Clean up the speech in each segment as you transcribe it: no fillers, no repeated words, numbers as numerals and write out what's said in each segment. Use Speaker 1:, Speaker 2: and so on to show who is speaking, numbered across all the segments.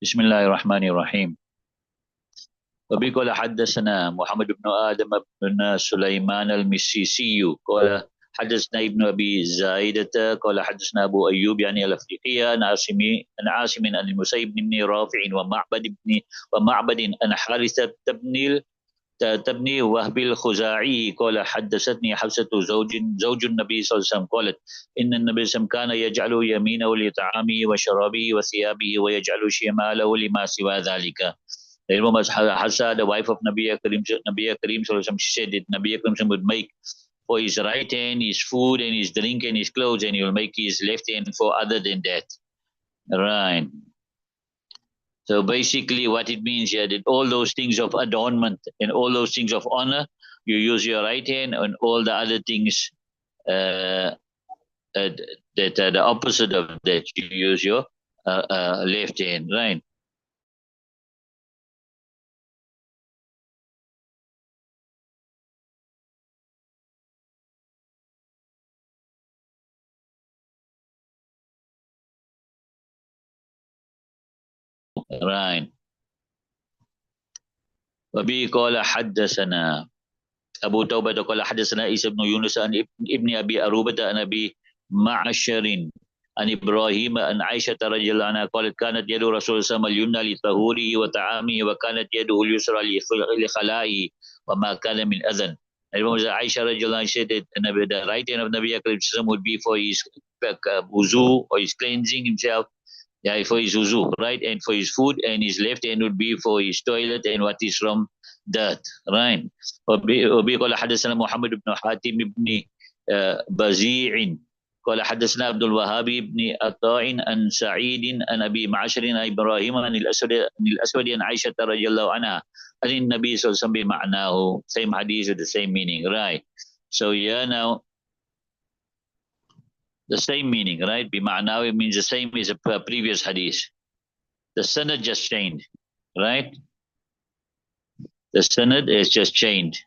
Speaker 1: بسم الله الرحمن الرحيم. وبه قال حدثنا محمد بن آدم بن سليمان المسيسي قال حدثنا ابن أبي زايدة قال حدثنا أبو أيوب يعني الأفريقية عن عاصم عن المسيب بن رافع ومعبد عن حارثة تبني وهب الخزاعي قال حدثتني حفصة زوج النبي صلى الله عليه وسلم قالت إن النبي صلى الله عليه وسلم كان يجعل يمينه لطعامه وشرابه وثيابه ويجعل شماله لما سوى ذلك. The Imam Hafsa, the wife of Nabi Karim Sallallahu Alaihi Wasallam, she said that Nabi Karim would make for his right hand his food and his drink and his clothes, and he will make his left hand for other than that. Right. So basically what it means here, that all those things of adornment and all those things of honor, you use your right hand, and all the other things that are the opposite of that, you use your left hand, right? Right. وبه قال حدثنا أبو توبة قال حدثنا عيسى بن يونس عن ابن أبي أروبة عن أبي معشر عن إبراهيم عن عائشة رضي الله عنها قالت كانت يد رسول الله صلى الله عليه وسلم اليمنى لطهوره وطعامه وكانت يده اليسرى لخلائه وما كان من أذى. And Aisha radiallahu anha said that the right hand of Nabi Akram would be for his wuzu or his cleansing himself, yeah, for his wuzu, right, and for his food, and his left hand would be for his toilet and what is from dirt, right. وبه قال حدثنا محمد بن حاتم بن بزيع قال حدثنا عبد الوهاب بن عطاء عن سعيد عن ابي معشر عن ابراهيم عن الاسود عن عائشه رضي الله عنها عن النبي صلى الله عليه وسلم بمعناه, same hadith with the same meaning, right. So yeah, now the same meaning, right? بمعناه, it means the same as a previous hadith. The sanad just changed, right? The sanad is just changed.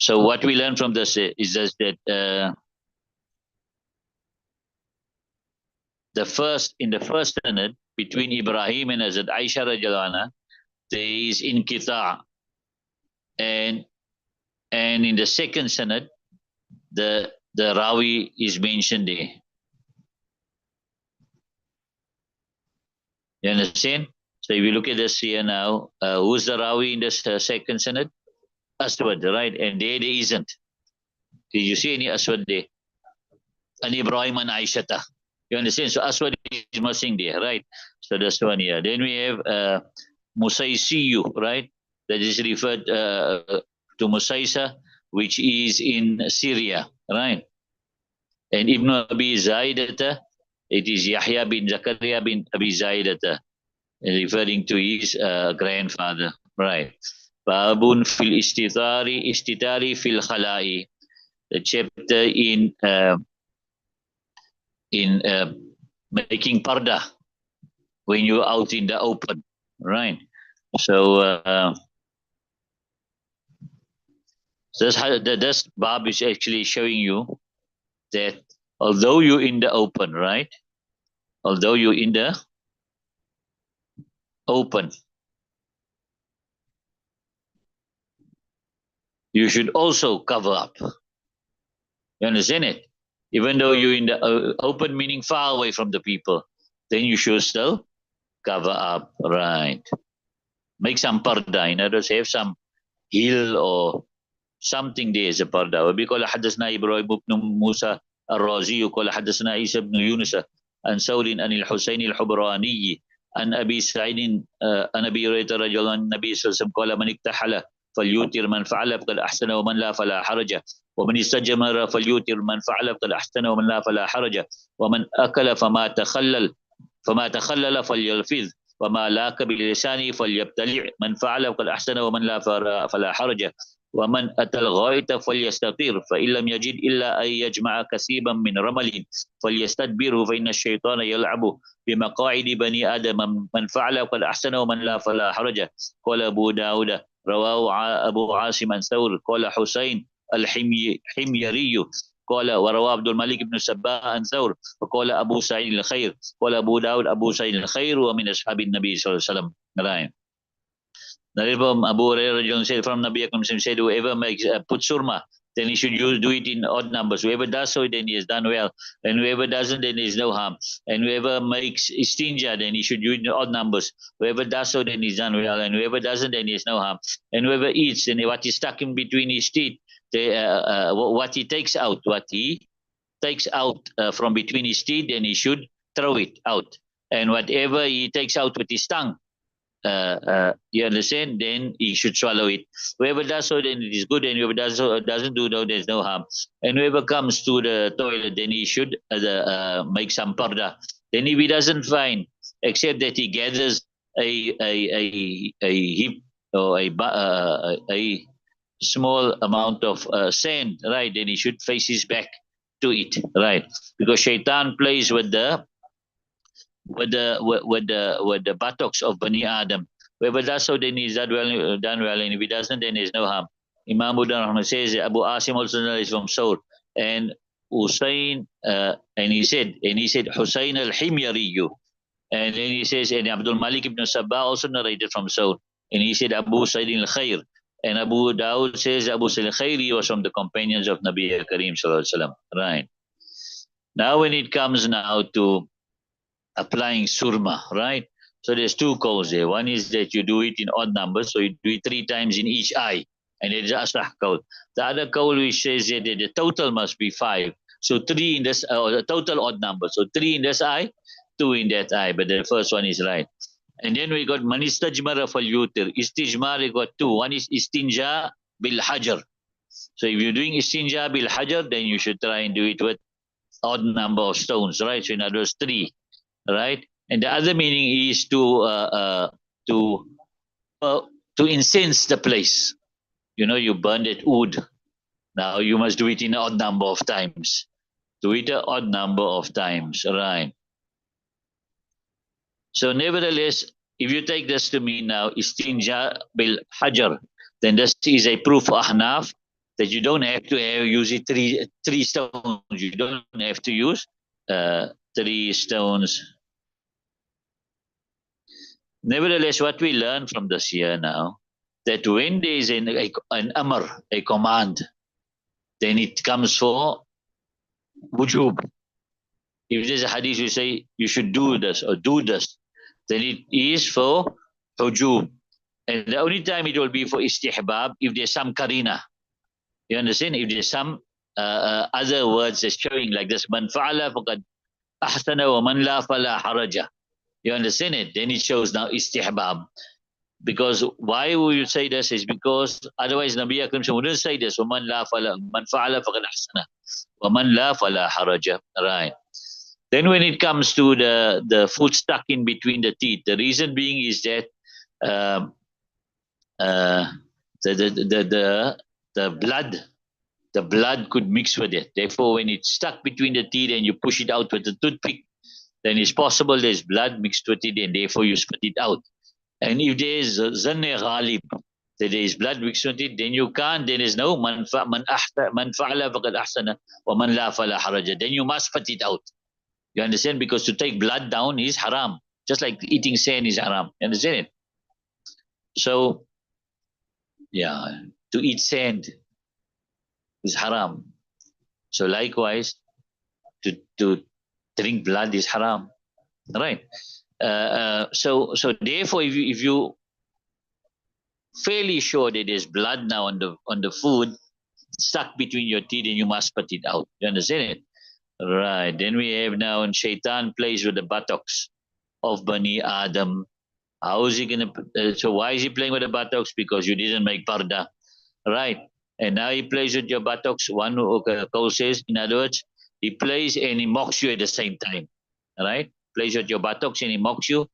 Speaker 1: So what we learn from this is just that in the first sanad between Ibrahim and Hazrat Aisha radiallahu anha, there is inqita', and in the second sanad the rawi is mentioned there. You understand? So if you look at this here now, who's the rawi in this second sanad? Aswad, right? And there isn't. Did you see any Aswad there? And Ibrahim and Aishata. You understand? So Aswad is missing there, right? So that's one here. Then we have Moosagie, right? That is referred to Musaisa, which is in Syria, right? And Ibn Abi Zaidata, it is Yahya bin Zakaria bin Abi Zaidata, referring to his grandfather, right? Babun fil istitari fil khalai, the chapter in making parda when you're out in the open, right? So this bab is actually showing you that although you're in the open, right? Although you're in the open, you should also cover up. You understand it? Even though you're in the open, meaning far away from the people, then you should still cover up, right? Make some parda, in other words, have some hill or something there as a parda. وبيقول حدثنا إبراهيم بن موسى الرازي قال حدثنا عيسى بن يونس عن ثور عن الحسين الحبراني عن أبي سعيد عن أبي هريرة رضي الله عنه النبي صلى الله عليه وسلم قال من اكتحل فليوتر من فعل فقد أحسن ومن لا فلا حرج ومن استجمر فليوتر من فعل فقد أحسن ومن لا فلا حرج ومن أكل فما تخلل فليلفظ وما لاك بلسانه فليبتلع من فعل فقد أحسن ومن لا فلا حرج ومن أتى الغائط فليستطير فإن لم يجد إلا أن يجمع كثيبا من رمل فليستدبره فإن الشيطان يلعب بمقاعد بني آدم من فعل فقد أحسن ومن لا فلا حرج. قال أبو داود رواه أبو عاصم عن ثور قال حسين الحميري قال وروى عبد الملك بن السباء عن ثور وقال أبو سعيد الخير قال أبو داود أبو سعيد الخير ومن أصحاب النبي صلى الله عليه وسلم. Right. Narrated from Abu Hurairah said from Nabi Akram said, whoever makes put surma, then he should do it in odd numbers. Whoever does so, then he has done well. And whoever doesn't, then there is no harm. And whoever makes istinja, then he should do it in odd numbers. Whoever does so, then he's done well. And whoever doesn't, then there is no harm. And whoever eats, then what is stuck in between his teeth, what he takes out, from between his teeth, then he should throw it out. And whatever he takes out with his tongue, you understand, then he should swallow it. Whoever does so, then it is good, and whoever doesn't do so, there's no harm. And whoever comes to the toilet, then he should make some parda. Then if he doesn't find, except that he gathers a heap or a small amount of sand, right, then he should face his back to it, right, because shaitan plays with the buttocks of Bani Adam. Whoever does so, then he's done well, and if he doesn't, then there's no harm. Imam Buddha says Abu Asim also is from Saur, and Hussein, and he said Hussein al-Himyariyu, and then he says, and Abdul Malik ibn Sabah also narrated from Saur, and he said Abu Sa'id al-Khair, and Abu Dawood says Abu Sa'id al-Khairi was from the companions of Nabi Kareem sallallahu alaihi wasallam. Right. Now when it comes now to applying surma, right? So there's two calls there. One is that you do it in odd numbers, so you do it 3 times in each eye, and it is asah call. The other call which says that the total must be 5. So 3 in this, the total odd number. So 3 in this eye, 2 in that eye. But the first one is right. And then we got manistajmara fal yutir. Istijmar, we got 2. One is istinja bil hajar. So if you're doing istinja bil hajar, then you should try and do it with odd number of stones, right? So in other words, 3. Right, and the other meaning is to incense the place. You know, you burn that wood. Now you must do it in an odd number of times. Do it an odd number of times, right? So nevertheless, if you take this to mean now istinja bil hajar, then this is a proof for Ahnaf that you don't have to use it three stones. You don't have to use 3 stones. Nevertheless, what we learn from this here now, that when there is an amr, a command, then it comes for wujub. If there's a hadith you say you should do this or do this, then it is for hujub. And the only time it will be for istihbab if there's some karina. You understand? If there's some other words that's showing like this, man fa'ala faqad ahsana wa man la fala haraja. You understand it? Then it shows now istihbab. Because why would you say this is because otherwise Nabi Akram wouldn't say this. وَمَنْ لَا فَلَا مَنْ فَعَلَ فَقَدْ أَحْسَنَ وَمَنْ لَا فَلَا حَرَجَ. Right. Then when it comes to the food stuck in between the teeth, the reason being is that the blood could mix with it. Therefore, when it's stuck between the teeth and you push it out with a toothpick, then it's possible there's blood mixed with it, and therefore you spit it out. And if there is zanne ghalib, that there is blood mixed with it, then you can't. There is no man fa'ala faqad ahsana wa man la fala haraja. Then you must spit it out. You understand? Because to take blood down is haram, just like eating sand is haram. You understand it? So, yeah, to eat sand is haram. So likewise, to drink blood is haram, right? So therefore, if you fairly sure that there's blood now on the food stuck between your teeth, and you must spit it out. You understand it? Right. Then we have now, and Shaitan plays with the buttocks of Bani Adam. How is he gonna? So why is he playing with the buttocks? Because you didn't make parda, right? And now he plays with your buttocks. One Cole says, in other words, he plays and he mocks you at the same time, right? Plays with your buttocks and he mocks you.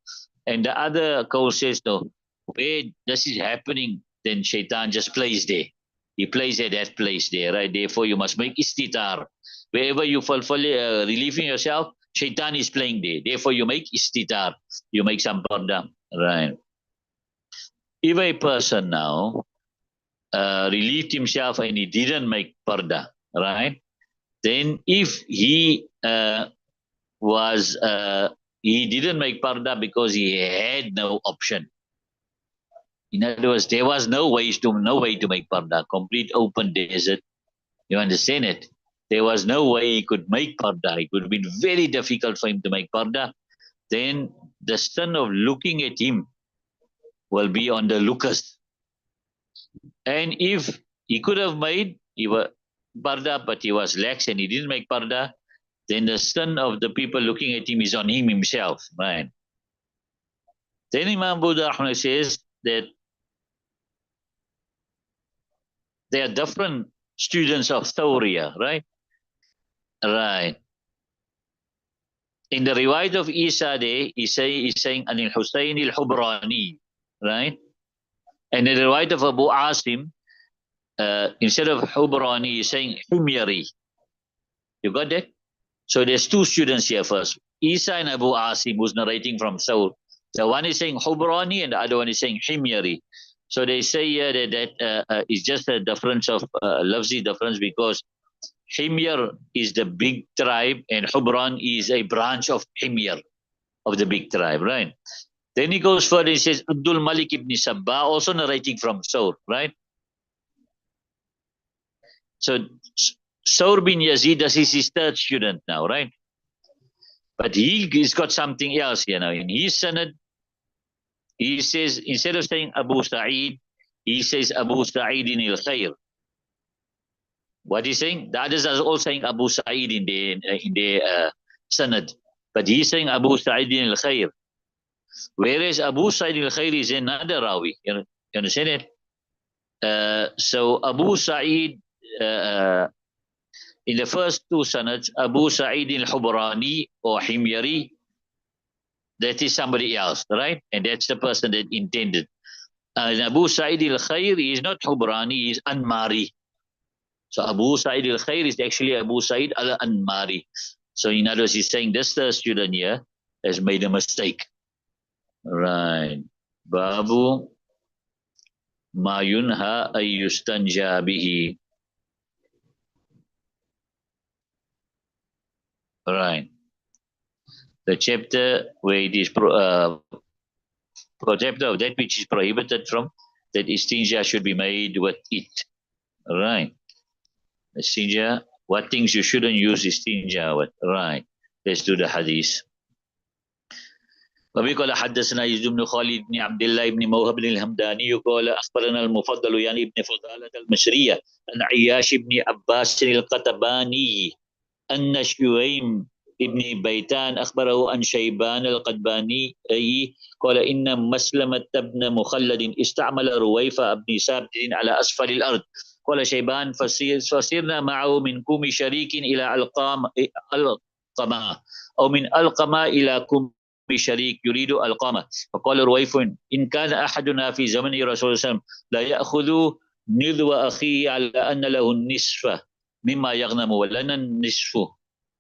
Speaker 1: And the other Cole says, no, where this is happening, then Shaitan just plays there. He plays at that place there, right? Therefore, you must make istitar. Wherever you fulfill relieving yourself, Shaitan is playing there. Therefore, you make istitar. You make some parda, right? If a person now relieved himself and he didn't make parda, right? Then if he he didn't make parda because he had no option. In other words, there was no way to make parda. Complete open desert. You understand it? There was no way he could make parda. It would have been very difficult for him to make parda. Then the son of looking at him will be on the lookers. And if he could have made parda, but he was lax and he didn't make parda, then the son of the people looking at him is on him himself, right? Then Imam Buddha says that there are different students of Thawriya, right? Right. In the riwayat of Isa there, he's saying Anil Husayn al-Hubrani, right? And in the riwayat of Abu Asim, instead of Hubrani, he's saying Himyari. You got that? So there's two students here first. Isa and Abu Asim, who's narrating from Saul. The one is saying Hubrani and the other one is saying Himyari. So they say here that it's just a difference of lafzi difference because Himyar is the big tribe and Hubran is a branch of Himyar, of the big tribe, right? Then he goes further, he says Abdul Malik ibn Sabba, also narrating from Saur, right? So Saur bin Yazid is his third student now, right? But he's got something else here now. In his sanad, he says, instead of saying Abu Sa'id, he says Abu Sa'id in al-Khair. What he's saying, the others are all saying Abu Sa'id in the sanad. But he's saying Abu Sa'id in al-Khair. Whereas Abu Sa'id al-Khair is another Rawi. You understand it? So Abu Sa'id, in the first two sanads, Abu Sa'id al-Hubrani or Himyari, that is somebody else, right? And that's the person that intended. Abu Sa'id al-Khair is not Hubrani, he is Anmari. So Abu Sa'id al-Khair is actually Abu Sa'id al-Anmari. So in other words, he's saying this student here has made a mistake. Right. Babu ma yunha ayyustanja bihi. Right. The chapter where it is chapter of that which is prohibited from, that istinja should be made with it. Right. Istinja, what things you shouldn't use istinja with. Right. Let's do the hadith. وبه قال حدثنا يزيد بن خالد بن عبد الله بن موهب الهمداني قال أخبرنا المفضل يعني بن فضالة المصرية عن عياش بن عباس القتباني أن شويم ابن بيتان أخبره عن شيبان القتباني قال إن مسلمة بن مخلد استعمل رويفة بن ثابت على أسفل الأرض قال شيبان فسرنا معه من كوم شريك إلى القمة أو من القمة إلى كوم شريك يريد القامة فقال رويف إن كان أحدنا في زمن رسول الله صلى الله عليه وسلم لا يأخذ نذو أخيه على أن له النصف مما يغنم ولنا النصف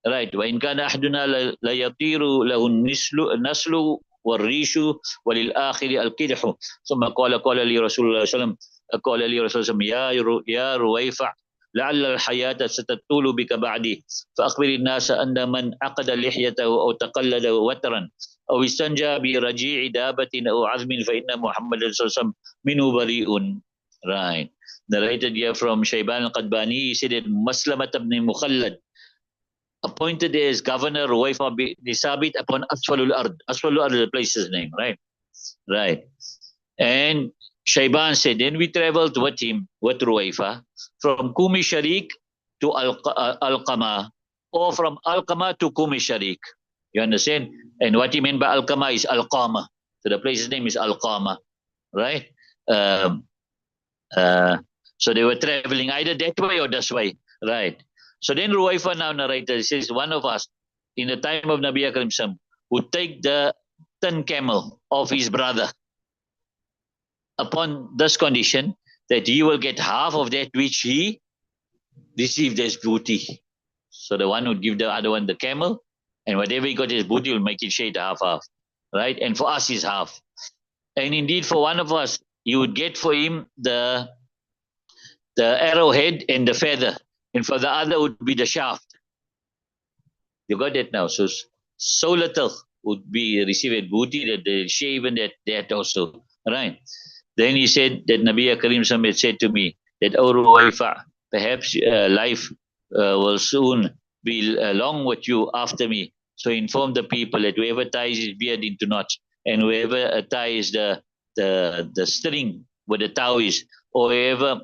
Speaker 1: right وإن كان أحدنا لا يطير له النسل والريش وللآخر القدح ثم قال لي رسول الله صلى الله عليه وسلم قال لي رسول الله صلى الله عليه وسلم يا رويفع لعل الحياة ستطول بك بعدي فأخبر الناس أن من عقد لحيته أو تقلد وترا أو استنجى برجيع دابة أو عظم فإن محمد صلى الله عليه وسلم منه بريء. Right. Narrated here from Shayban al-Qadbani, he said that Maslamat ibn Mukhallad appointed as governor Ruwayfa bin Sabit upon Asfalul Ard. Asfalul Ard is the place's name, right? Right. And Shayban said, then we traveled with him, with Ruwayfa, from Kumi Sharik to Al-Qama, or from Al-Qama to Kumi Sharik. You understand? And what he meant by Al-Qama is Al-Qama. So the place's name is Al-Qama, right? So they were traveling either that way or this way, right? So then Ruwayfa now narrated, he says, one of us, in the time of Nabi Akram Sam, would take the 10 camel of his brother upon this condition that he will get half of that which he received as booty. So the one would give the other one the camel, and whatever he got as booty will make it shade half, right? And for us is half. And indeed, for one of us, you would get for him the arrowhead and the feather, and for the other would be the shaft. You got that now. So little would be received booty that they share even that also. Right. Then he said that Nabi Karim had said to me that, "Oh Ruwaifa, perhaps life will soon be along with you after me. So inform the people that whoever ties his beard into knots and whoever ties the string with the towels, or whoever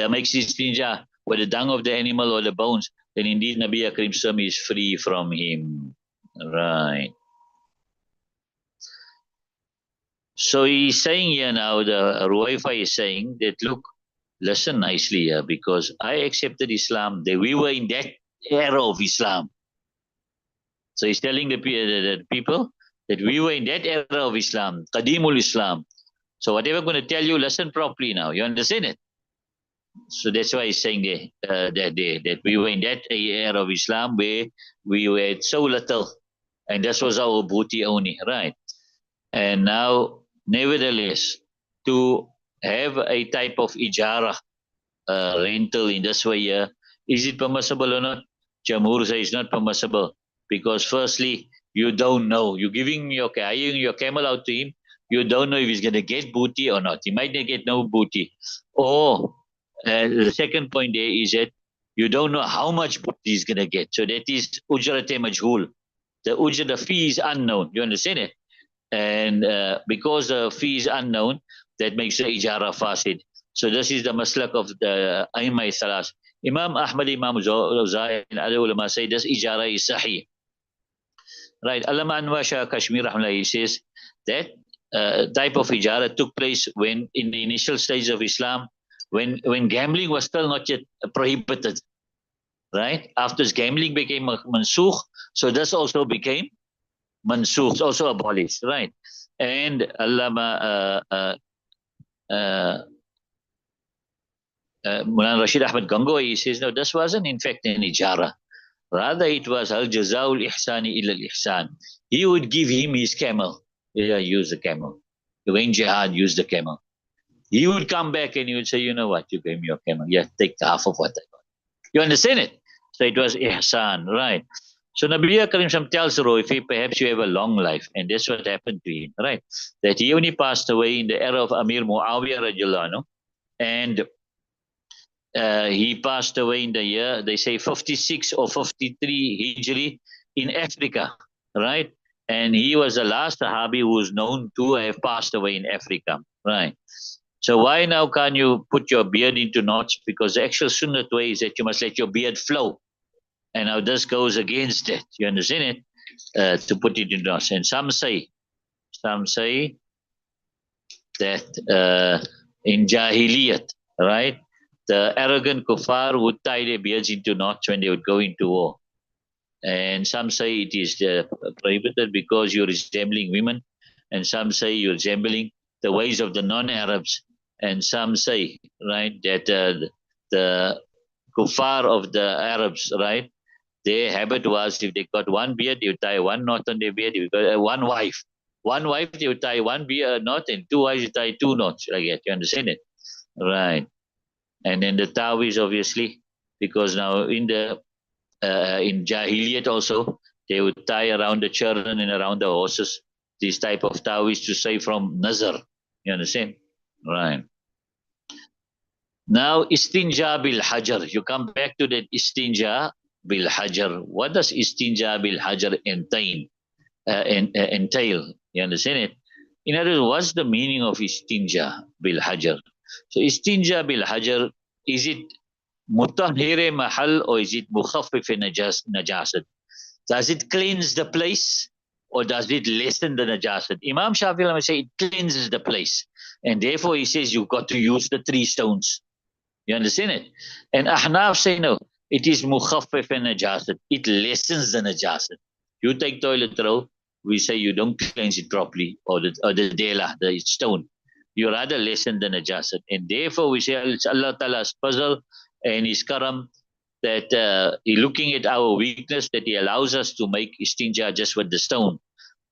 Speaker 1: makes his tinja with the dung of the animal or the bones, then indeed Nabi Karim is free from him." Right. So he's saying here now, the Ruwaifa is saying that, look, listen nicely here, because I accepted Islam, that we were in that era of Islam. So he's telling the people that we were in that era of Islam, Qadimul Islam. So whatever I'm going to tell you, listen properly now. You understand it? So that's why he's saying that we were in that era of Islam where we were so little, and that was our booty only, right? And now, nevertheless, to have a type of ijara, rental in this way here, is it permissible or not? Jamhur says it's not permissible, because firstly, you don't know. You're giving your camel out to him. You don't know if he's going to get booty or not. He might not get no booty. Or the second point there is that you don't know how much booty he's going to get. So that is ujrate majhul. The fee is unknown. You understand it? And because the fee is unknown, that makes the ijara fasid. So this is the maslak of the Aimai Salas. Imam Ahmad, Imam Zawzai, and other ulama say this ijara is sahih. Right. Allama Anwar Shah Kashmir Rahmullah, says that type of ijara took place when in the initial stage of Islam, when gambling was still not yet prohibited. Right. After gambling became mansukh, so this also became mansukh, also abolished. Right. And Allama Moulana Rashid Ahmad Gangohi, he says, no, this wasn't in fact an ijara. Rather, it was al jazaul ihsani illa al ihsan. He would give him his camel. Yeah, use the camel. You went jihad, use the camel. He would come back and he would say, you know what, you gave me your camel. Yeah, take half of what I got. You understand it? So it was ihsan, right? So Nabi Karim Sam tells Roifi, perhaps you have a long life. And that's what happened to him, right? That he only passed away in the era of Amir Muawiyah radiallahu anhu. And he passed away in the year, they say 56 or 53 Hijri in Africa, right? And he was the last Sahabi who was known to have passed away in Africa, right? So why now can't you put your beard into knots? Because the actual sunnah way is that you must let your beard flow. And now this goes against it. You understand it? To put it in knots. And some say that in Jahiliyat, right? The arrogant kuffar would tie their beards into knots when they would go into war. And some say it is prohibited because you're resembling women. And some say you're resembling the ways of the non-Arabs. And some say, right, that the kuffar of the Arabs, right, their habit was if they got one beard, they would tie one knot on their beard. If they got one wife, they would tie one beard knot, and two wives, you tie two knots. Like that. You understand it? Right. And then the Tawiz, obviously, because now in Jahiliyat also, they would tie around the children and around the horses these type of Tawiz to save from Nazar. You understand? Right. Now, istinja bil hajar. You come back to that istinja bil hajar. What does istinja bil hajar entail? You understand it? In other words, what's the meaning of istinja bil hajar? So istinja bil hajar, is it mutahhir mahal or is it mukhaffif najasat? Does it cleanse the place or does it lessen the najasat? Imam Shafi'i will say it cleanses the place. And therefore he says you've got to use the 3 stones. You understand it? And Ahnaf say no, it is mukhaffif najasat. It lessens the najasat. You take toilet roll, we say you don't cleanse it properly, or the dela, the stone. You rather lessen the najasat. And therefore we say it's Allah Ta'ala's puzzle and His karam that He looking at our weakness, that He allows us to make istinja just with the stone.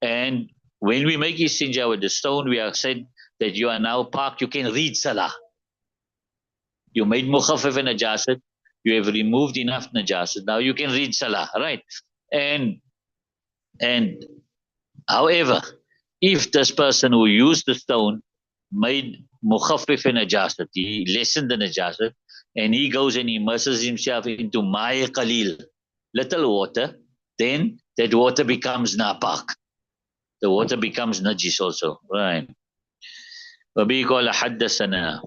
Speaker 1: And when we make istinja with the stone, we are said that you are now parked, you can read salah. You made mukhaffif najasat, you have removed enough najasat. Now you can read salah, right? And and however, if this person who used the stone made mukhaffif and najasat, he lessened the najasat, and he goes and immerses himself into ma'i qalil, little water, then that water becomes napak. The water becomes najis also. Right. وبه قال حدثنا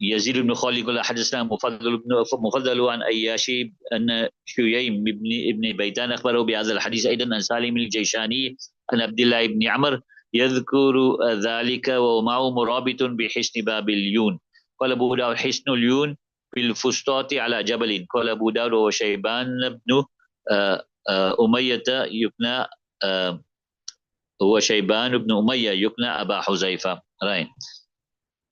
Speaker 1: يزيد بن خالد قال حدثنا مفضل عن اياشي ان شييم ابن بيتان اخبره بهذا الحديث ايضا عن سالم الجيشاني عن عبد الله بن عمر يذكر ذلك ومعه مرابط بحسن باب اليون. قال ابو داود حسن اليون في الفسطاط على جبل. قال ابو داود وشيبان بن اميه يكنى هو شيبان بن اميه يكنى ابا حذيفه. Right.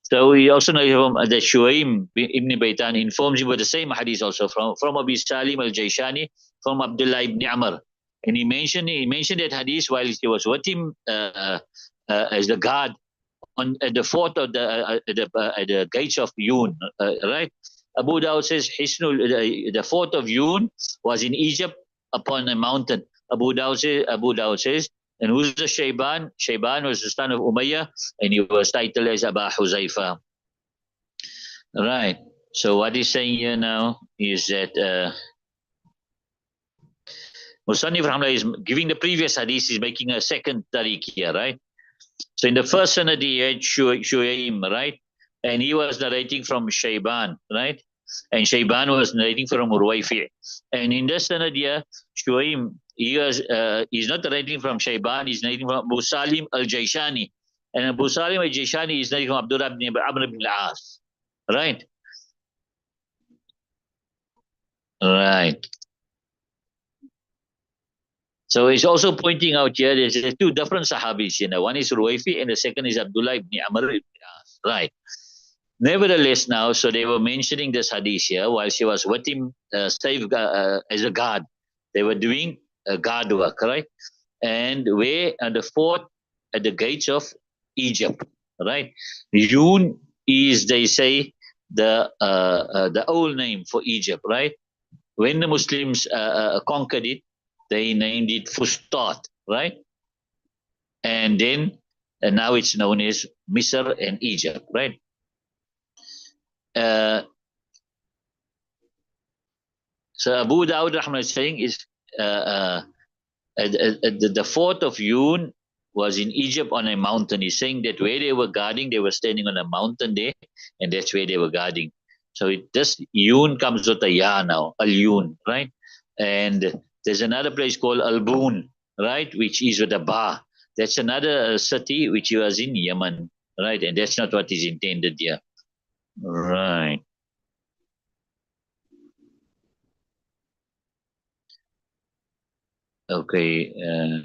Speaker 1: So we also know that Shuaim ibn Baitan informs him with the same hadith also from Abi Salim al-Jayshani, from Abdullah ibn Amr. And he mentioned that hadith while he was with him as the guard at the fort of the gates of Yun, right? Abu Dawud says the fort of Yun was in Egypt upon a mountain. Abu Dawud says, and who's the Shayban? Shayban was the son of Umayyah, and he was titled as Aba Huzaifa. Right. So what he's saying here now is that Musannif Rahmah is giving the previous hadith, is making a second tariq here, right? So in the first sanad he had Shuaim, right? And he was narrating from Shayban, right? And Shayban was narrating from Urwayfi. And in this sanad here, Shuaim, he's not narrating from Shayban, he's narrating from Abu Salim al-Jayshani. And Abu Salim al-Jayshani is narrating from Abdullah ibn Amr ibn al-As. Right? Right. So he's also pointing out here there's two different Sahabis. One is Ruwayfi and the second is Abdullah ibn Amr ibn al-As. Right. Nevertheless, now, so they were mentioning this hadith here while she was with him as a guard. They were doing guard work, right? And where at the fort at the gates of Egypt, right? Yun is, they say, the old name for Egypt, right? When the Muslims conquered it, they named it Fustat, right? And then now it's known as Misr and Egypt, right? So Abu Dawud Rahman is saying is the fort of Yun was in Egypt on a mountain. He's saying that where they were guarding, they were standing on a mountain there, and that's where they were guarding. So this Yun comes with a Ya now, Al-Yun, right? And there's another place called Al-Bun, right, which is with a Ba. That's another city which was in Yemen, right? And that's not what is intended here. Right. Okay,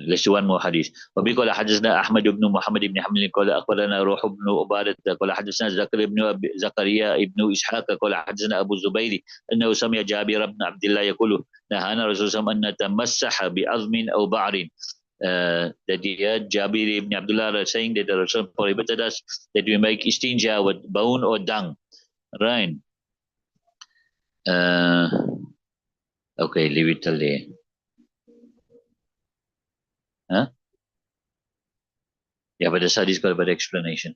Speaker 1: let's do one more hadith. وبه قال حدثنا أحمد بن محمد بن حمل قال أخبرنا روح بن عبادة قال حدثنا زكريا بن إسحاق قال حدثنا أبو الزبير أنه سمع جابر بن عبد الله يقول نهانا الرسول صلى الله عليه وسلم أن نتمسح بعظم أو بعر. That Jabir ibn Abdullah is saying that the Rasul prohibited us that we make istinja with bone or dung. Right. Okay, leave it till there. Huh? Yeah, but the study's got a better explanation.